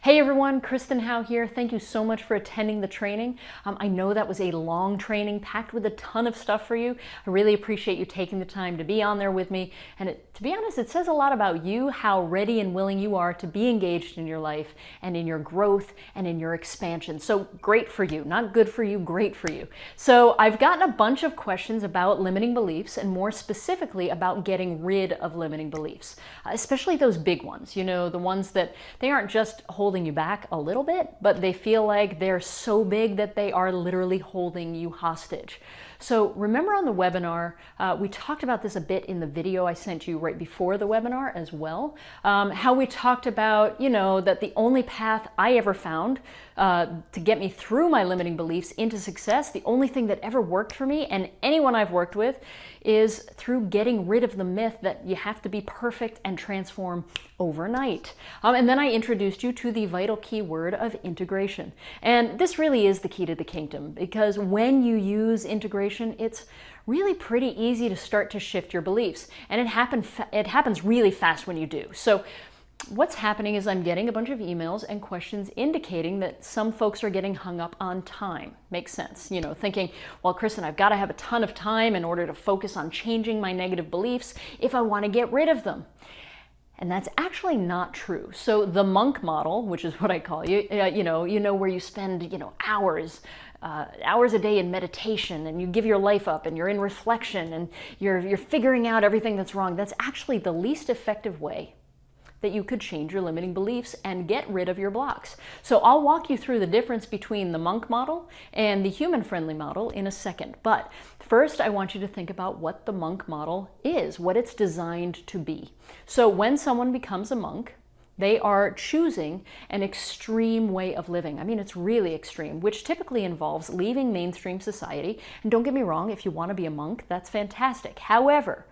Hey everyone, Kristen Howe here. Thank you so much for attending the training. I know that was a long training packed with a ton of stuff for you. I really appreciate you taking the time to be on there with me. And to be honest, it says a lot about you, how ready and willing you are to be engaged in your life and in your growth and in your expansion. So great for you, not good for you, great for you. So I've gotten a bunch of questions about limiting beliefs and more specifically about getting rid of limiting beliefs, especially those big ones, you know, the ones that they aren't just holding you back a little bit, but they feel like they're so big that they are literally holding you hostage. So remember on the webinar, we talked about this a bit in the video I sent you right before the webinar as well, how we talked about, you know, that the only path I ever found to get me through my limiting beliefs into success, the only thing that ever worked for me and anyone I've worked with is through getting rid of the myth that you have to be perfect and transform overnight. And then I introduced you to the vital key word of integration. And this really is the key to the kingdom, because when you use integration, it's really pretty easy to start to shift your beliefs. And it happens really fast when you do. So what's happening is I'm getting a bunch of emails and questions indicating that some folks are getting hung up on time. Makes sense, you know, thinking, well, Kristen, I've got to have a ton of time in order to focus on changing my negative beliefs if I want to get rid of them. And that's actually not true. So the monk model, which is what I call you know where you spend, hours a day in meditation, and you give your life up, and you're in reflection, and you're figuring out everything that's wrong. That's actually the least effective way that you could change your limiting beliefs and get rid of your blocks. So I'll walk you through the difference between the monk model and the human-friendly model in a second. But first, I want you to think about what the monk model is, what it's designed to be. So when someone becomes a monk, they are choosing an extreme way of living. I mean, it's really extreme, which typically involves leaving mainstream society. And don't get me wrong, if you want to be a monk, that's fantastic. However,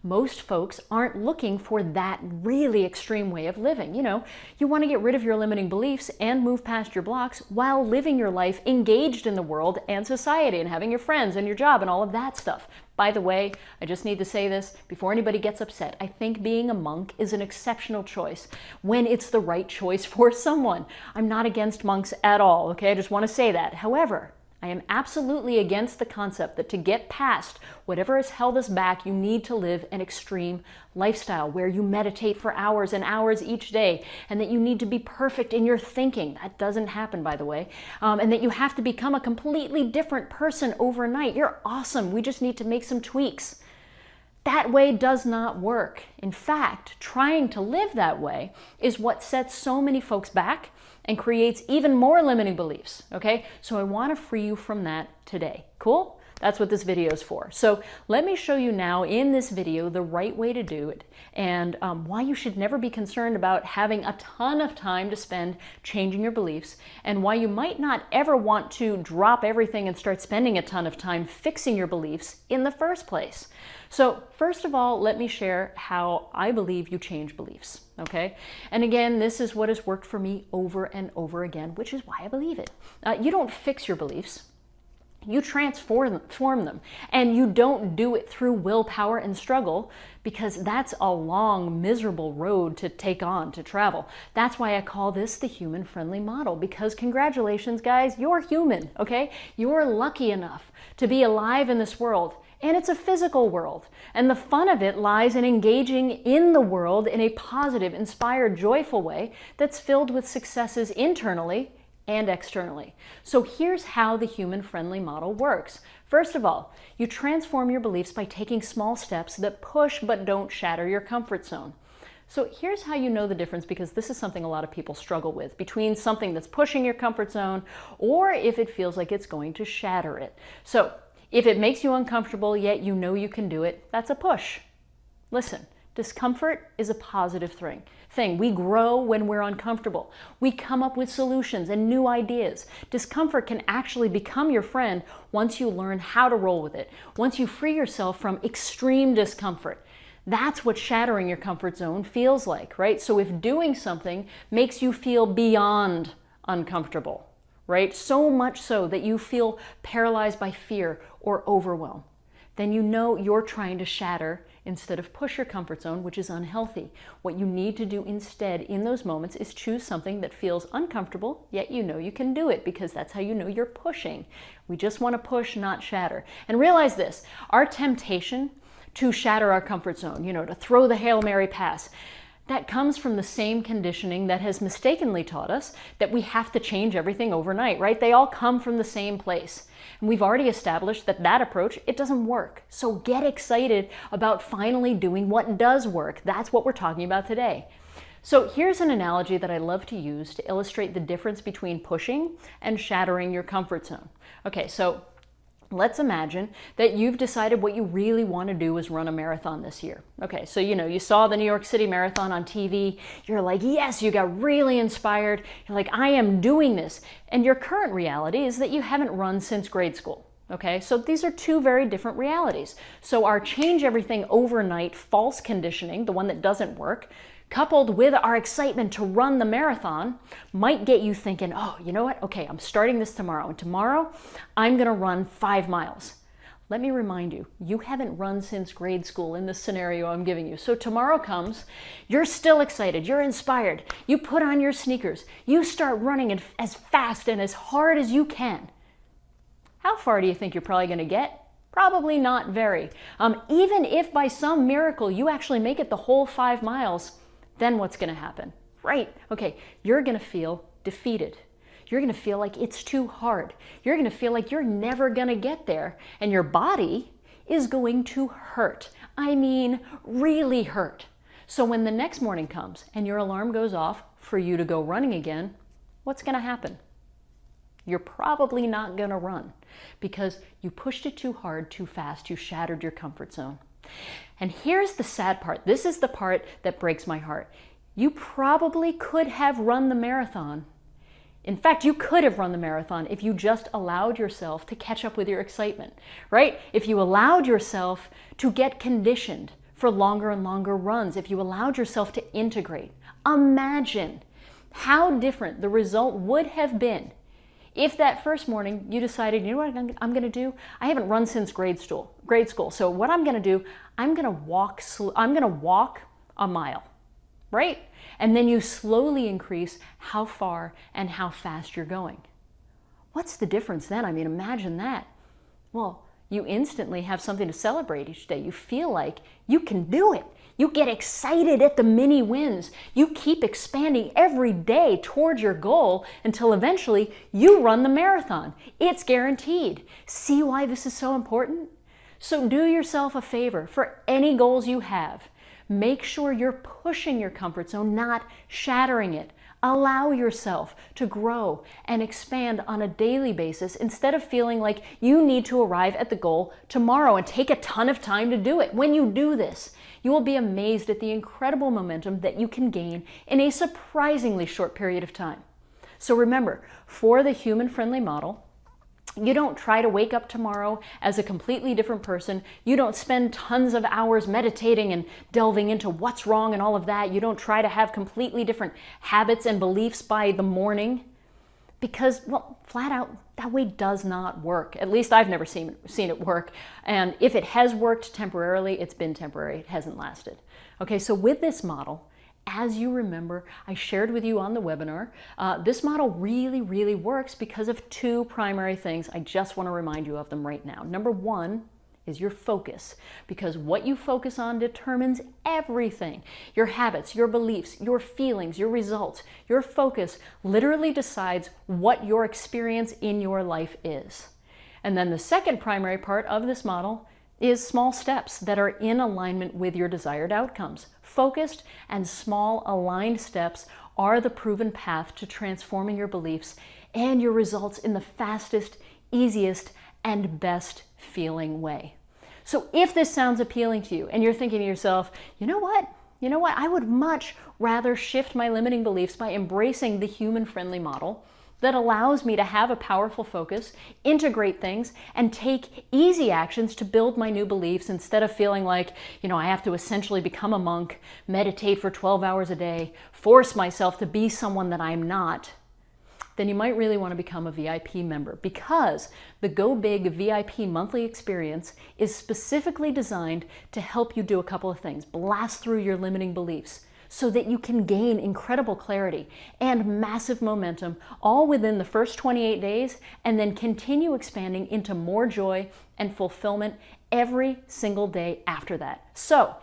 most folks aren't looking for that really extreme way of living. You want to get rid of your limiting beliefs and move past your blocks while living your life engaged in the world and society and having your friends and your job and all of that stuff. By the way, I just need to say this before anybody gets upset. I think being a monk is an exceptional choice when it's the right choice for someone. I'm not against monks at all, okay? I just want to say that. However, I am absolutely against the concept that to get past whatever has held us back, you need to live an extreme lifestyle where you meditate for hours and hours each day, and that you need to be perfect in your thinking. That doesn't happen, by the way. And that you have to become a completely different person overnight. You're awesome. We just need to make some tweaks. That way does not work. In fact, trying to live that way is what sets so many folks back and creates even more limiting beliefs, okay? So I want to free you from that today. Cool? That's what this video is for. So let me show you now in this video the right way to do it, and why you should never be concerned about having a ton of time to spend changing your beliefs, and why you might not ever want to drop everything and start spending a ton of time fixing your beliefs in the first place. So first of all, let me share how I believe you change beliefs, okay? And again, this is what has worked for me over and over again, which is why I believe it. You don't fix your beliefs. You transform them, and you don't do it through willpower and struggle, because that's a long, miserable road to travel. That's why I call this the human-friendly model, because congratulations, guys, you're human, okay? You're lucky enough to be alive in this world, and it's a physical world. And the fun of it lies in engaging in the world in a positive, inspired, joyful way that's filled with successes internally and externally. So here's how the human-friendly model works. First of all, you transform your beliefs by taking small steps that push but don't shatter your comfort zone. So here's how you know the difference, because this is something a lot of people struggle with, between something that's pushing your comfort zone or if it feels like it's going to shatter it. So if it makes you uncomfortable yet you know you can do it, that's a push. Listen, discomfort is a positive thing. We grow when we're uncomfortable. We come up with solutions and new ideas. Discomfort can actually become your friend once you learn how to roll with it, once you free yourself from extreme discomfort. That's what shattering your comfort zone feels like, right? So if doing something makes you feel beyond uncomfortable, right? So much so that you feel paralyzed by fear or overwhelm, then you know you're trying to shatter instead of push your comfort zone, which is unhealthy. What you need to do instead in those moments is choose something that feels uncomfortable, yet you know you can do it, because that's how you know you're pushing. We just want to push, not shatter. And realize this, our temptation to shatter our comfort zone, to throw the Hail Mary pass, that comes from the same conditioning that has mistakenly taught us that we have to change everything overnight, right? They all come from the same place. And we've already established that approach, it doesn't work. So get excited about finally doing what does work. That's what we're talking about today. So here's an analogy that I love to use to illustrate the difference between pushing and shattering your comfort zone. Okay, so let's imagine that you've decided what you really want to do is run a marathon this year. Okay, so you saw the New York City Marathon on TV. You're like, yes, you got really inspired. You're like, I am doing this. And your current reality is that you haven't run since grade school. Okay, so these are two very different realities. So our change everything overnight false conditioning, the one that doesn't work, coupled with our excitement to run the marathon, might get you thinking, oh, you know what? Okay, I'm starting this tomorrow, and tomorrow I'm gonna run 5 miles. Let me remind you, you haven't run since grade school in this scenario I'm giving you. So tomorrow comes, you're still excited, you're inspired, you put on your sneakers, you start running as fast and as hard as you can. How far do you think you're probably gonna get? Probably not very. Even if by some miracle you actually make it the whole 5 miles, then what's going to happen? Right, okay, you're going to feel defeated. You're going to feel like it's too hard. You're going to feel like you're never going to get there. And your body is going to hurt. I mean, really hurt. So when the next morning comes and your alarm goes off for you to go running again, what's going to happen? You're probably not going to run because you pushed it too hard, too fast. You shattered your comfort zone. And here's the sad part. This is the part that breaks my heart. You probably could have run the marathon. In fact, you could have run the marathon if you just allowed yourself to catch up with your excitement, right? If you allowed yourself to get conditioned for longer and longer runs, if you allowed yourself to integrate. Imagine how different the result would have been if that first morning you decided, you know what I'm going to do? I haven't run since grade school. So what I'm going to do, I'm going to walk a mile, right? And then you slowly increase how far and how fast you're going. What's the difference then? I mean, imagine that. Well, you instantly have something to celebrate each day. You feel like you can do it. You get excited at the mini wins. You keep expanding every day towards your goal until eventually you run the marathon. It's guaranteed. See why this is so important? So do yourself a favor. For any goals you have, make sure you're pushing your comfort zone, not shattering it. Allow yourself to grow and expand on a daily basis instead of feeling like you need to arrive at the goal tomorrow and take a ton of time to do it. When you do this, you will be amazed at the incredible momentum that you can gain in a surprisingly short period of time. So remember, for the human-friendly model, you don't try to wake up tomorrow as a completely different person. You don't spend tons of hours meditating and delving into what's wrong and all of that. You don't try to have completely different habits and beliefs by the morning because, well, flat out, that way does not work. At least I've never seen it work. And if it has worked temporarily, it's been temporary. It hasn't lasted. Okay, so with this model, as you remember, I shared with you on the webinar, this model really, really works because of two primary things. I just want to remind you of them right now. Number one is your focus, because what you focus on determines everything. Your habits, your beliefs, your feelings, your results. Your focus literally decides what your experience in your life is. And then the second primary part of this model is small steps that are in alignment with your desired outcomes. Focused and small aligned steps are the proven path to transforming your beliefs and your results in the fastest, easiest, and best feeling way. So if this sounds appealing to you and you're thinking to yourself, you know what, I would much rather shift my limiting beliefs by embracing the human-friendly model that allows me to have a powerful focus, integrate things, and take easy actions to build my new beliefs instead of feeling like, I have to essentially become a monk, meditate for 12 hours a day, force myself to be someone that I'm not. then you might really want to become a VIP member, because the Go Big VIP monthly experience is specifically designed to help you do a couple of things. Blast through your limiting beliefs so that you can gain incredible clarity and massive momentum all within the first 28 days, and then continue expanding into more joy and fulfillment every single day after that. So,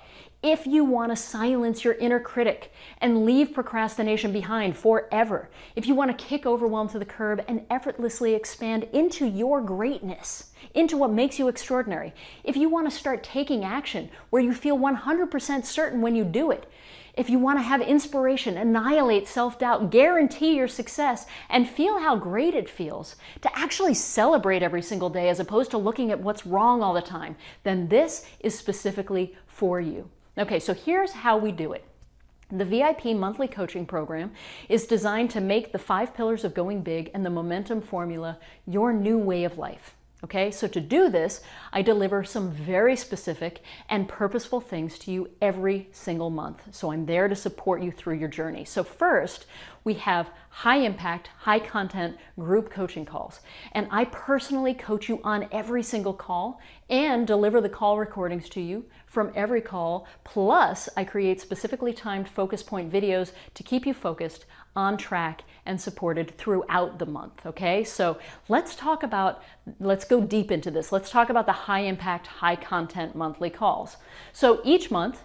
if you want to silence your inner critic and leave procrastination behind forever, if you want to kick overwhelm to the curb and effortlessly expand into your greatness, into what makes you extraordinary, if you want to start taking action where you feel 100% certain when you do it, if you want to have inspiration, annihilate self-doubt, guarantee your success, and feel how great it feels to actually celebrate every single day as opposed to looking at what's wrong all the time, then this is specifically for you. Okay, so here's how we do it. The VIP monthly coaching program is designed to make the 5 pillars of going big and the momentum formula your new way of life. Okay, so to do this, I deliver some very specific and purposeful things to you every single month. So I'm there to support you through your journey. So first, we have high impact, high content group coaching calls. And I personally coach you on every single call and deliver the call recordings to you from every call. Plus, I create specifically timed focus point videos to keep you focused, on track, and supported throughout the month. Okay, so let's go deep into this. Let's talk about the high impact, high content monthly calls. So each month,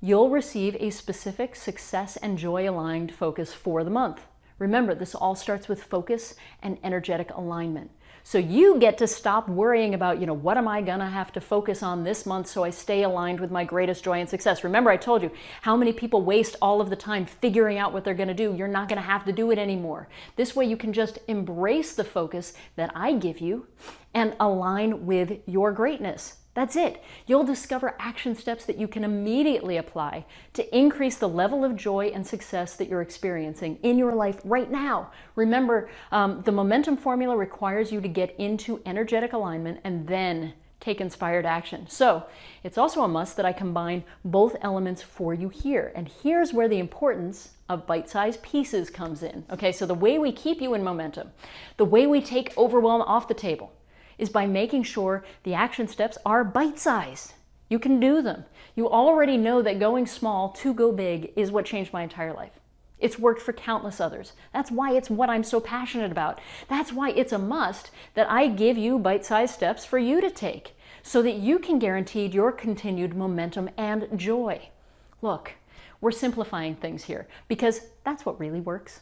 you'll receive a specific success and joy aligned focus for the month. Remember, this all starts with focus and energetic alignment. So you get to stop worrying about, what am I gonna have to focus on this month so I stay aligned with my greatest joy and success. Remember, I told you how many people waste all of the time figuring out what they're gonna do. You're not gonna have to do it anymore. This way you can just embrace the focus that I give you and align with your greatness. That's it. You'll discover action steps that you can immediately apply to increase the level of joy and success that you're experiencing in your life right now. Remember, the momentum formula requires you to get into energetic alignment and then take inspired action. So it's also a must that I combine both elements for you here. And here's where the importance of bite-sized pieces comes in. Okay, so the way we keep you in momentum, the way we take overwhelm off the table, is by making sure the action steps are bite-sized. You can do them. You already know that going small to go big is what changed my entire life. It's worked for countless others. That's why it's what I'm so passionate about. That's why it's a must that I give you bite-sized steps for you to take so that you can guarantee your continued momentum and joy. Look, we're simplifying things here because that's what really works.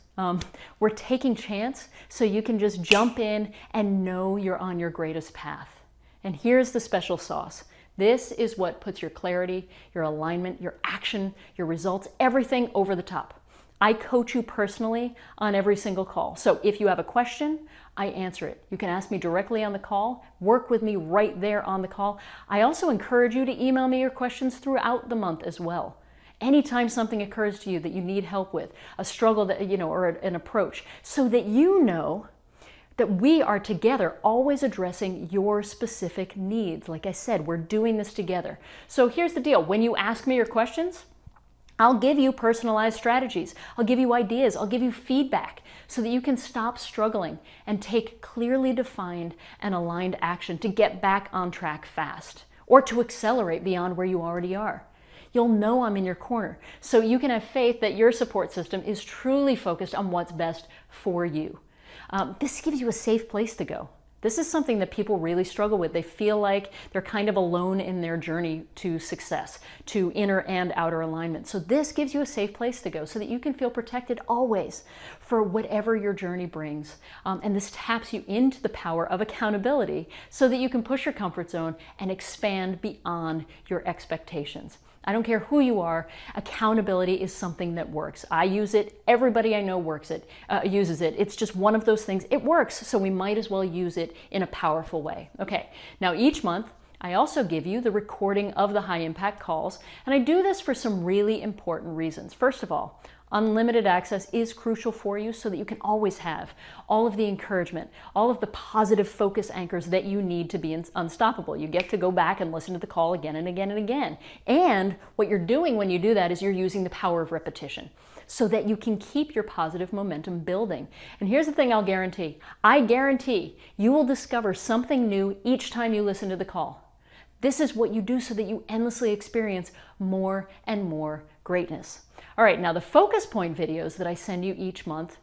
We're taking chance so you can just jump in and know you're on your greatest path. And here's the special sauce. This is what puts your clarity, your alignment, your action, your results, everything over the top. I coach you personally on every single call. So if you have a question, I answer it. You can ask me directly on the call, work with me right there on the call. I also encourage you to email me your questions throughout the month as well. Anytime something occurs to you that you need help with, a struggle that, or an approach, so that you know that we are together always addressing your specific needs. Like I said, we're doing this together. So here's the deal. When you ask me your questions, I'll give you personalized strategies. I'll give you ideas. I'll give you feedback so that you can stop struggling and take clearly defined and aligned action to get back on track fast or to accelerate beyond where you already are. You'll know I'm in your corner, so you can have faith that your support system is truly focused on what's best for you. This gives you a safe place to go. This is something that people really struggle with. They feel like they're kind of alone in their journey to success, to inner and outer alignment. So this gives you a safe place to go so that you can feel protected always for whatever your journey brings. And this taps you into the power of accountability so that you can push your comfort zone and expand beyond your expectations. I don't care who you are, accountability is something that works. I use it, everybody I know uses it. It's just one of those things. It works, so we might as well use it in a powerful way. Okay, now each month, I also give you the recording of the high impact calls, and I do this for some really important reasons. First of all, Unlimited access is crucial for you so that you can always have all of the encouragement, all of the positive focus anchors that you need to be unstoppable. You get to go back and listen to the call again and again and again. And what you're doing when you do that is you're using the power of repetition so that you can keep your positive momentum building. And here's the thing I'll guarantee. I guarantee you will discover something new each time you listen to the call. This is what you do so that you endlessly experience more and more greatness. All right, now the focus point videos that I send you each month,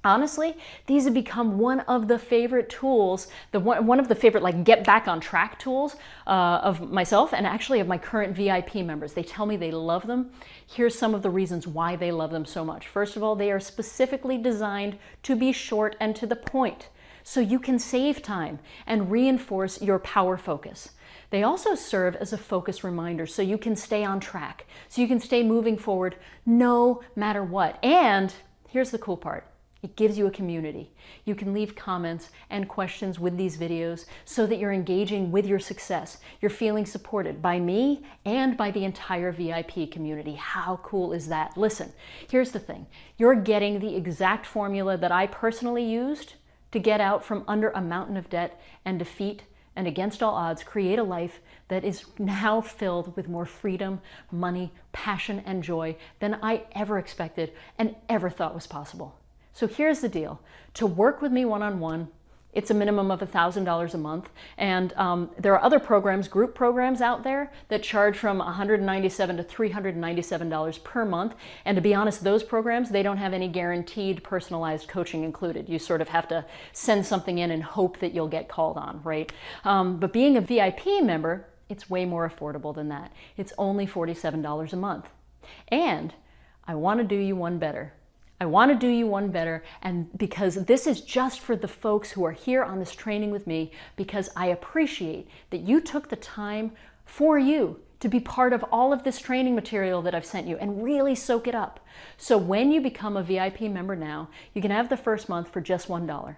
honestly, these have become one of the favorite tools, one of the favorite like get back on track tools of myself and actually of my current VIP members. They tell me they love them. Here's some of the reasons why they love them so much. First of all, they are specifically designed to be short and to the point, so you can save time and reinforce your power focus. They also serve as a focus reminder so you can stay on track, so you can stay moving forward no matter what. And here's the cool part. It gives you a community. You can leave comments and questions with these videos so that you're engaging with your success. You're feeling supported by me and by the entire VIP community. How cool is that? Listen, here's the thing. You're getting the exact formula that I personally used to get out from under a mountain of debt and defeat and against all odds, create a life that is now filled with more freedom, money, passion, and joy than I ever expected and ever thought was possible. So here's the deal. To work with me one-on-one, it's a minimum of $1,000 a month. And there are other programs, group programs out there that charge from $197 to $397 per month. And to be honest, those programs, they don't have any guaranteed personalized coaching included. You sort of have to send something in and hope that you'll get called on, right? But being a VIP member, it's way more affordable than that. It's only $47 a month. And I want to do you one better. I want to do you one better, and because this is just for the folks who are here on this training with me, because I appreciate that you took the time for you to be part of all of this training material that I've sent you and really soak it up. So when you become a VIP member now, you can have the first month for just $1.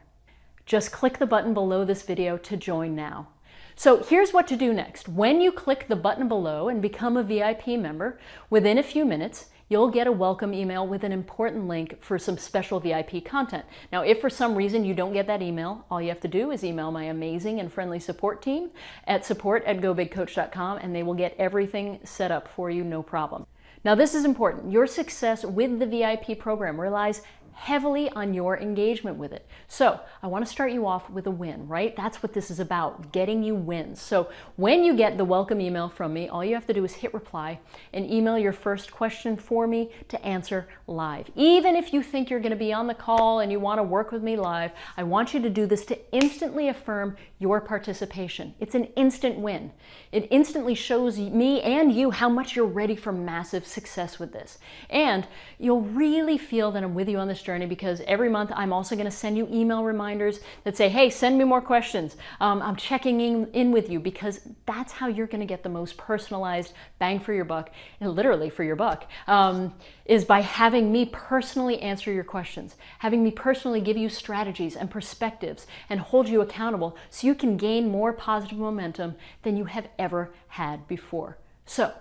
Just click the button below this video to join now. So here's what to do next. When you click the button below and become a VIP member, within a few minutes, you'll get a welcome email with an important link for some special VIP content. Now, if for some reason you don't get that email, all you have to do is email my amazing and friendly support team at support@gobigcoach.com, and they will get everything set up for you, no problem. Now, this is important. Your success with the VIP program relies heavily on your engagement with it. So I want to start you off with a win, right? That's what this is about, getting you wins. So when you get the welcome email from me, all you have to do is hit reply and email your first question for me to answer live. Even if you think you're going to be on the call and you want to work with me live, I want you to do this to instantly affirm your participation. It's an instant win. It instantly shows me and you how much you're ready for massive success with this. And you'll really feel that I'm with you on this journey, because every month I'm also going to send you email reminders that say, hey, send me more questions. I'm checking in with you, because that's how you're going to get the most personalized bang for your buck, and literally for your buck, is by having me personally answer your questions, having me personally give you strategies and perspectives and hold you accountable so you can gain more positive momentum than you have ever had before. So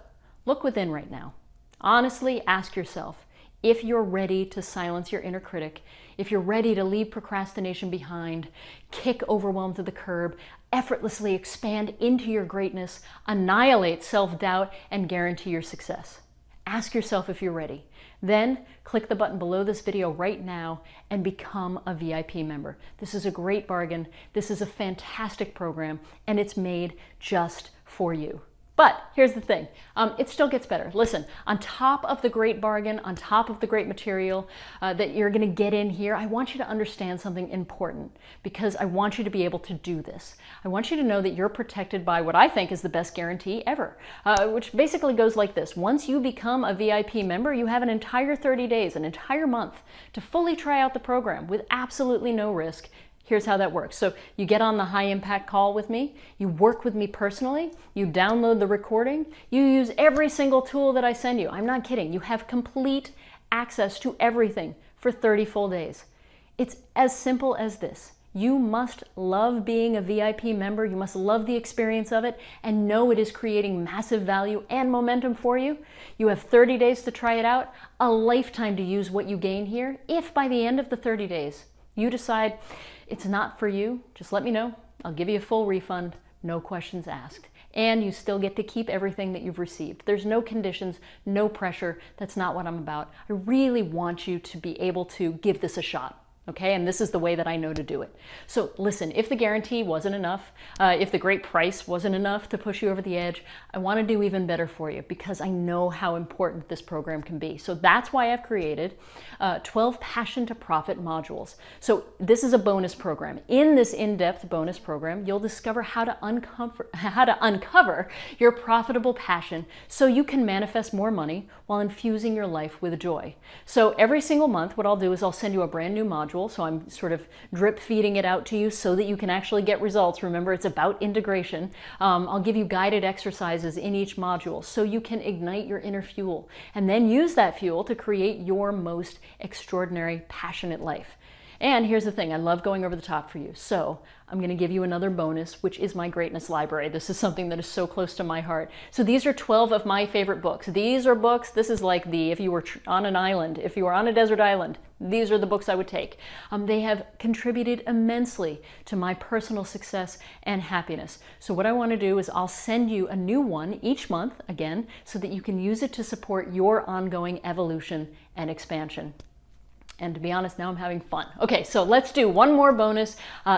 look within right now. Honestly, ask yourself, if you're ready to silence your inner critic, if you're ready to leave procrastination behind, kick overwhelm to the curb, effortlessly expand into your greatness, annihilate self-doubt, and guarantee your success. Ask yourself if you're ready. Then click the button below this video right now and become a VIP member. This is a great bargain. This is a fantastic program, and it's made just for you. But here's the thing, it still gets better. Listen, on top of the great bargain, on top of the great material that you're gonna get in here, I want you to understand something important, because I want you to be able to do this. I want you to know that you're protected by what I think is the best guarantee ever, which basically goes like this. Once you become a VIP member, you have an entire 30 days, an entire month to fully try out the program with absolutely no risk. Here's how that works. So you get on the high impact call with me, you work with me personally, you download the recording, you use every single tool that I send you. I'm not kidding. You have complete access to everything for 30 full days. It's as simple as this. You must love being a VIP member. You must love the experience of it and know it is creating massive value and momentum for you. You have 30 days to try it out, a lifetime to use what you gain here. If by the end of the 30 days you decide it's not for you, just let me know. I'll give you a full refund, no questions asked. And you still get to keep everything that you've received. There's no conditions, no pressure. That's not what I'm about. I really want you to be able to give this a shot. Okay, and this is the way that I know to do it. So listen, if the guarantee wasn't enough, if the great price wasn't enough to push you over the edge, I want to do even better for you because I know how important this program can be. So that's why I've created 12 Passion to Profit modules. So this is a bonus program. In this in-depth bonus program, you'll discover how to uncover your profitable passion so you can manifest more money while infusing your life with joy. So every single month, what I'll do is I'll send you a brand new module. So I'm sort of drip feeding it out to you so that you can actually get results. Remember, it's about integration. I'll give you guided exercises in each module so you can ignite your inner fuel and then use that fuel to create your most extraordinary, passionate life. And here's the thing, I love going over the top for you. So I'm going to give you another bonus, which is my greatness library. This is something that is so close to my heart. So these are 12 of my favorite books. These are books, this is like if you were on an island, if you were on a desert island, these are the books I would take. They have contributed immensely to my personal success and happiness. So what I want to do is I'll send you a new one each month, again, so that you can use it to support your ongoing evolution and expansion. And to be honest, now I'm having fun. Okay, so let's do one more bonus.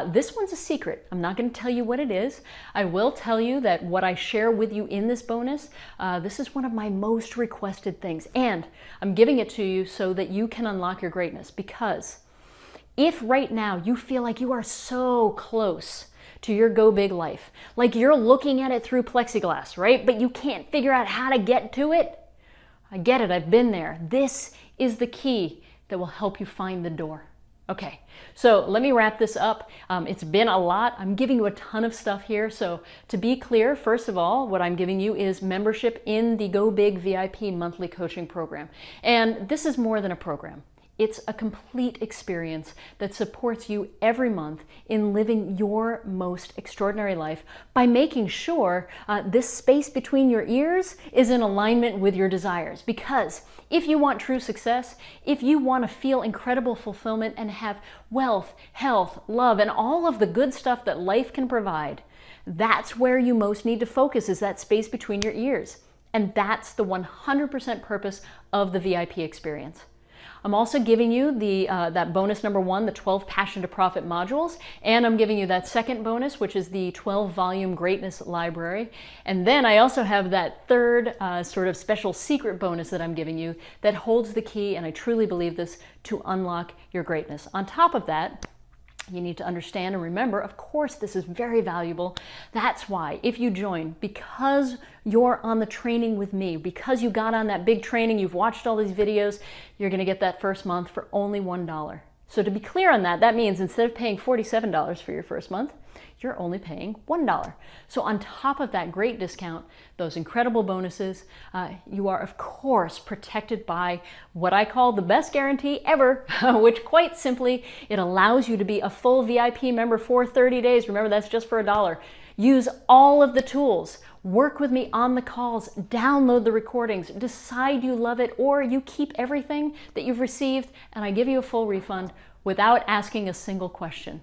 This one's a secret. I'm not going to tell you what it is. I will tell you that what I share with you in this bonus, this is one of my most requested things. And I'm giving it to you so that you can unlock your greatness. Because if right now you feel like you are so close to your go big life, like you're looking at it through plexiglass, right? But you can't figure out how to get to it. I get it. I've been there. This is the key that will help you find the door. Okay, so let me wrap this up. It's been a lot. I'm giving you a ton of stuff here. So to be clear, first of all, what I'm giving you is membership in the Go Big VIP monthly coaching program. And this is more than a program. It's a complete experience that supports you every month in living your most extraordinary life by making sure this space between your ears is in alignment with your desires. Because if you want true success, if you want to feel incredible fulfillment and have wealth, health, love, and all of the good stuff that life can provide, that's where you most need to focus, is that space between your ears. And that's the 100% purpose of the VIP experience. I'm also giving you that bonus number 1, the 12 Passion to Profit modules, and I'm giving you that second bonus, which is the 12 volume greatness library. And then I also have that third sort of special secret bonus that I'm giving you that holds the key, and I truly believe this, to unlock your greatness. On top of that, you need to understand and remember, of course, this is very valuable. That's why if you join, because you're on the training with me, because you got on that big training, you've watched all these videos, you're going to get that first month for only $1. So to be clear on that, that means instead of paying $47 for your first month, you're only paying $1. So on top of that great discount, those incredible bonuses, you are of course protected by what I call the best guarantee ever, which quite simply, it allows you to be a full VIP member for 30 days. Remember, that's just for $1. Use all of the tools. Work with me on the calls, download the recordings, decide you love it, or you keep everything that you've received and I give you a full refund without asking a single question.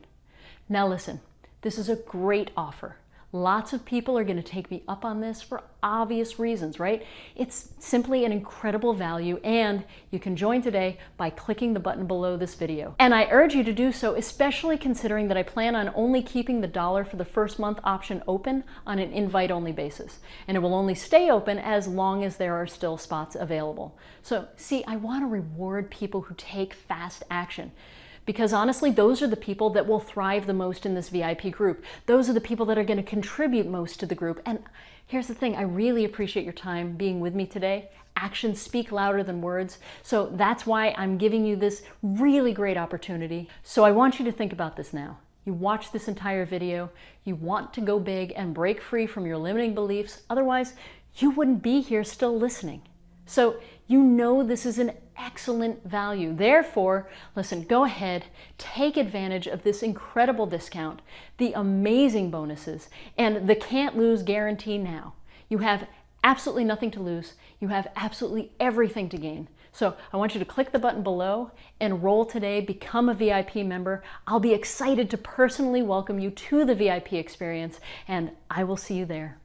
Now listen, this is a great offer. Lots of people are going to take me up on this for obvious reasons, right? It's simply an incredible value, and you can join today by clicking the button below this video. And I urge you to do so, especially considering that I plan on only keeping the $1 for the first month option open on an invite-only basis. And it will only stay open as long as there are still spots available. So, see, I want to reward people who take fast action. Because honestly, those are the people that will thrive the most in this VIP group. Those are the people that are going to contribute most to the group. And here's the thing, I really appreciate your time being with me today. Actions speak louder than words. So that's why I'm giving you this really great opportunity. So I want you to think about this now. You watch this entire video, you want to go big and break free from your limiting beliefs. Otherwise, you wouldn't be here still listening. So you know this is an excellent value. Therefore, listen, go ahead, take advantage of this incredible discount, the amazing bonuses, and the can't lose guarantee now. You have absolutely nothing to lose. You have absolutely everything to gain. So I want you to click the button below, enroll today, become a VIP member. I'll be excited to personally welcome you to the VIP experience, and I will see you there.